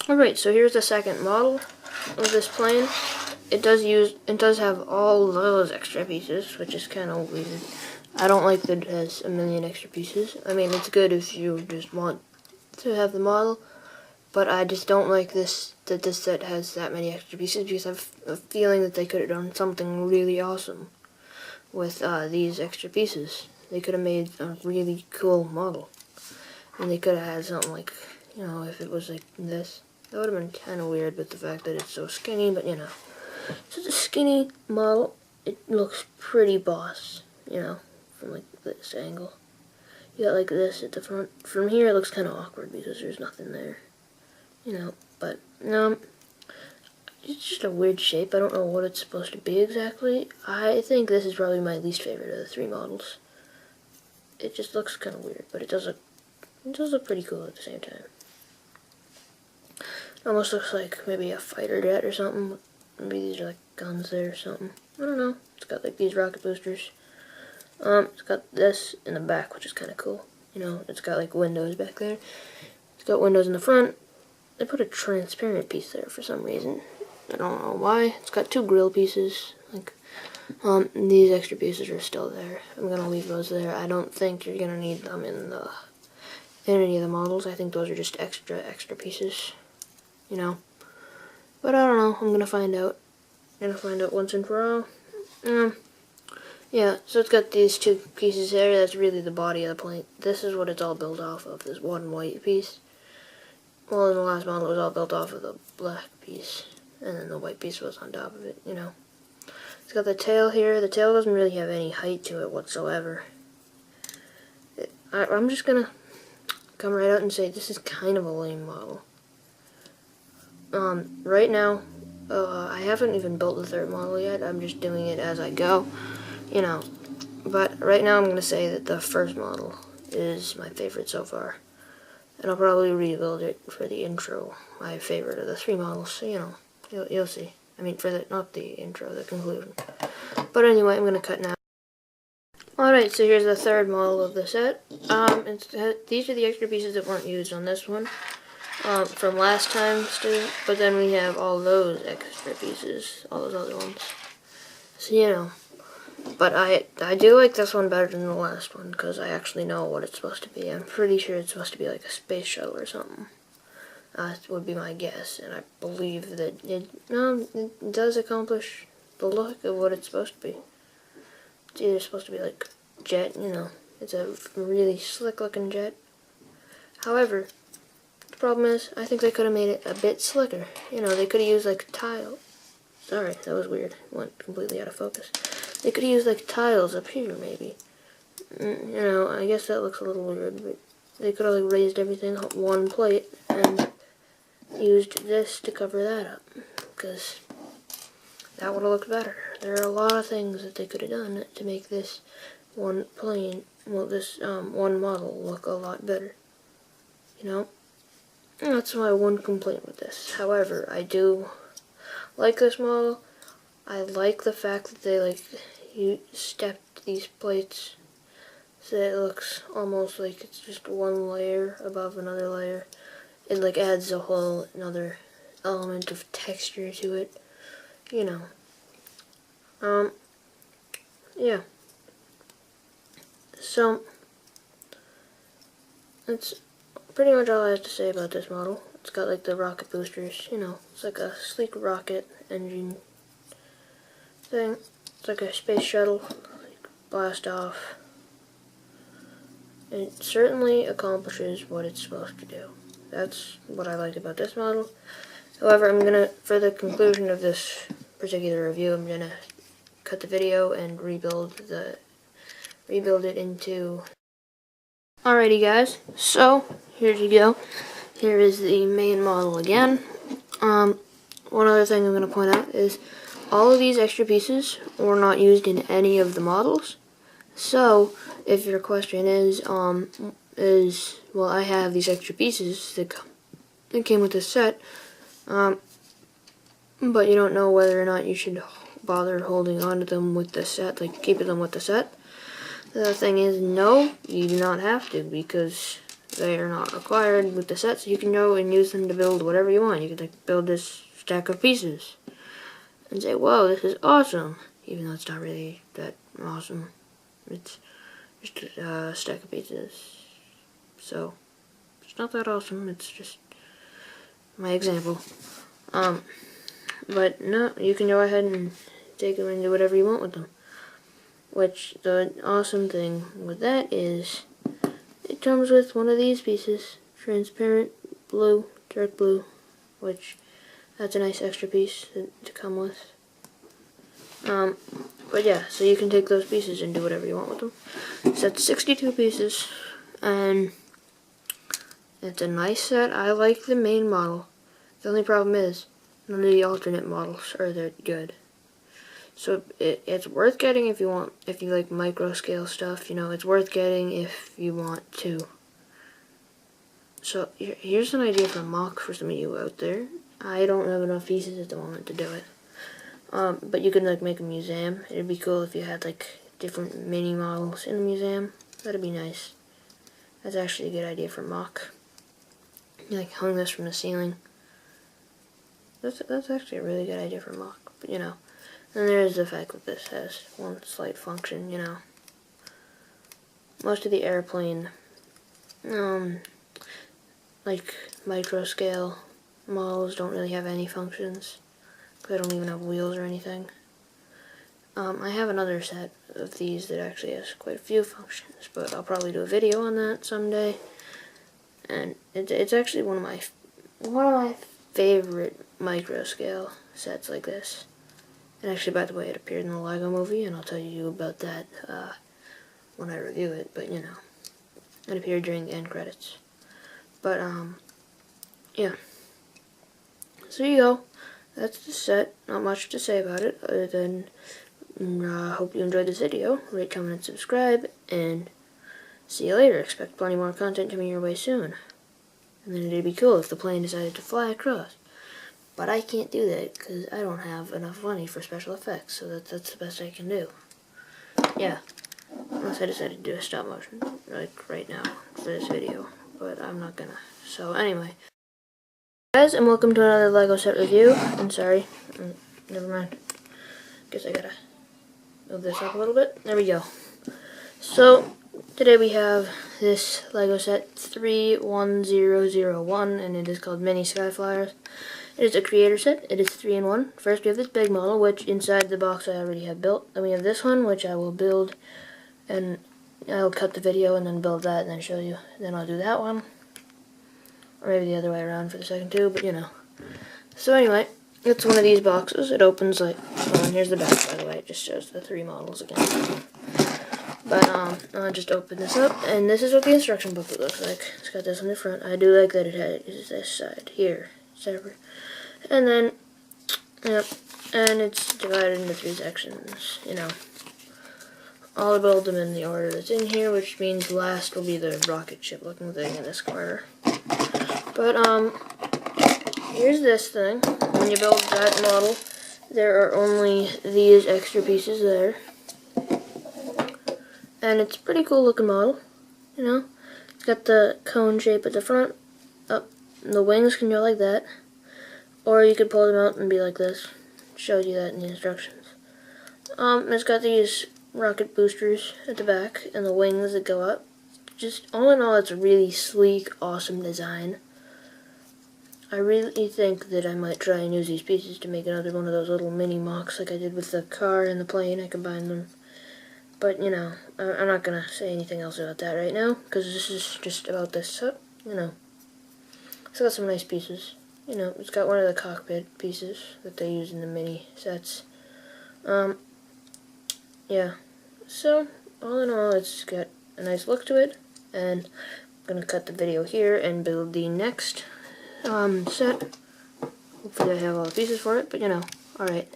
Alright, so here's the second model of this plane. It does have all those extra pieces, which is kind of weird. I don't like that it has a million extra pieces. I mean, it's good if you just want to have the model, but I just don't like that this set has that many extra pieces, because I have a feeling that they could have done something really awesome with these extra pieces. They could have made a really cool model, and they could have had something like, you know, if it was like this. That would have been kind of weird with the fact that it's so skinny, but you know. So it's a skinny model. It looks pretty boss, you know, from like this angle. You got like this at the front. From here it looks kind of awkward because there's nothing there, you know. But it's just a weird shape. I don't know what it's supposed to be exactly. I think this is probably my least favorite of the three models. It just looks kind of weird, but it does look pretty cool at the same time. It almost looks like maybe a fighter jet or something. Maybe these are like guns there or something. I don't know. It's got like these rocket boosters. It's got this in the back, which is kind of cool. You know, it's got like windows back there. It's got windows in the front. They put a transparent piece there for some reason. I don't know why. It's got two grill pieces. Like, these extra pieces are still there. I'm gonna leave those there. I don't think you're gonna need them in any of the models. I think those are just extra pieces. You know. But I don't know. I'm gonna find out. I'm gonna find out once and for all. Yeah, so it's got these two pieces there. That's really the body of the plane. This is what it's all built off of, this one white piece. Well, in the last model, it was all built off of the black piece. And then the white piece was on top of it, you know. It's got the tail here. The tail doesn't really have any height to it whatsoever. I'm just gonna come right out and say this is kind of a lame model. Right now, I haven't even built the third model yet. I'm just doing it as I go, you know. But right now I'm going to say that the first model is my favorite so far. And I'll probably rebuild it for the intro, my favorite of the three models. So, you know, you'll see. I mean, not the intro, the conclusion. But anyway, I'm going to cut now. Alright, so here's the third model of the set. These are the extra pieces that weren't used on this one. From last time still, but then we have all those extra pieces, all those other ones. So, you know, but I do like this one better than the last one, because I actually know what it's supposed to be. I'm pretty sure it's supposed to be like a space shuttle or something. That would be my guess, and I believe that it does accomplish the look of what it's supposed to be. It's either supposed to be like jet, you know, it's a really slick looking jet. However, the problem is, I think they could have made it a bit slicker. You know, they could have used like tile. Sorry, that was weird. Went completely out of focus. They could have used like tiles up here, maybe. You know, I guess that looks a little weird, but they could have like raised everything up one plate and used this to cover that up, because that would have looked better. There are a lot of things that they could have done to make this one plane, well, this one model look a lot better. You know? That's my one complaint with this. However, I do like this model. I like the fact that they you stepped these plates so that it looks almost like it's just one layer above another layer. It like adds a whole another element of texture to it. You know. Yeah. So that's pretty much all I have to say about this model. It's got like the rocket boosters, you know, it's like a sleek rocket engine thing. It's like a space shuttle, like blast off. It certainly accomplishes what it's supposed to do. That's what I like about this model. However, for the conclusion of this particular review, I'm gonna cut the video and rebuild it into. Alrighty guys, so here you go. Here is the main model again. One other thing I'm going to point out is all of these extra pieces were not used in any of the models. So if your question is well, I have these extra pieces that came with this set, but you don't know whether or not you should bother holding on to them with the set, like keeping them with the set. The thing is, no, you do not have to, because they are not required with the sets. You can go and use them to build whatever you want. You could like build this stack of pieces and say, whoa, this is awesome, even though it's not really that awesome. It's just a stack of pieces, so it's not that awesome. It's just my example. But no, you can go ahead and take them and do whatever you want with them. Which, the awesome thing with that is, it comes with one of these pieces, transparent blue, dark blue, which, that's a nice extra piece to come with. But yeah, so you can take those pieces and do whatever you want with them. So that's 62 pieces, and it's a nice set. I like the main model. The only problem is, none of the alternate models are that good. So it's worth getting if you like micro scale stuff, you know, it's worth getting if you want to. So here's an idea for a mock for some of you out there. I don't have enough pieces at the moment to do it. But you can like make a museum. It'd be cool if you had like different mini models in a museum. That'd be nice. That's actually a good idea for a mock. You like hung this from the ceiling. That's actually a really good idea for a mock, but you know. And there's the fact that this has one slight function, you know. Most of the airplane, like micro scale models don't really have any functions. They don't even have wheels or anything. I have another set of these that actually has quite a few functions, but I'll probably do a video on that someday. And it's actually one of my favorite micro scale sets like this. And actually, by the way, it appeared in the Lego movie, and I'll tell you about that when I review it, but you know, it appeared during the end credits. But, yeah. So there you go. That's the set. Not much to say about it, other than hope you enjoyed this video. Rate, comment, and subscribe, and see you later. Expect plenty more content coming your way soon. And then it'd be cool if the plane decided to fly across. But I can't do that because I don't have enough money for special effects, so that's the best I can do. Yeah, unless I decided to do a stop motion, like right now, for this video, but I'm not gonna. So anyway, guys, and welcome to another Lego set review. I'm sorry, never mind. Guess I gotta move this up a little bit. There we go. So, today we have this Lego set 31001, and it is called Mini Skyflyers. It is a creator set. It is 3-in-1. First we have this big model, which inside the box I already have built. Then we have this one, which I will build, and I'll cut the video and then build that and then show you. Then I'll do that one. Or maybe the other way around for the second two, but you know. So anyway, it's one of these boxes. It opens like, oh, and here's the back, by the way. It just shows the 3 models again. But I'll just open this up, and this is what the instruction booklet looks like. It's got this on the front. I do like that it has this side here, separate. And then, yep, and it's divided into 3 sections, you know. I'll build them in the order that's in here, which means last will be the rocket ship looking thing in this corner. But, here's this thing. When you build that model, there are only these extra pieces there. And it's a pretty cool looking model, you know. It's got the cone shape at the front. Up, the wings can go like that. Or you could pull them out and be like this. It shows you that in the instructions. It's got these rocket boosters at the back and the wings that go up. Just all in all, it's a really sleek, awesome design. I really think that I might try and use these pieces to make another one of those little mini mocks like I did with the car and the plane. I combined them. But, you know, I'm not going to say anything else about that right now, because this is just about this set, you know. It's got some nice pieces. You know, it's got one of the cockpit pieces that they use in the mini sets. Yeah. So, all in all, it's got a nice look to it, and I'm going to cut the video here and build the next set. Hopefully I have all the pieces for it, but you know, alright.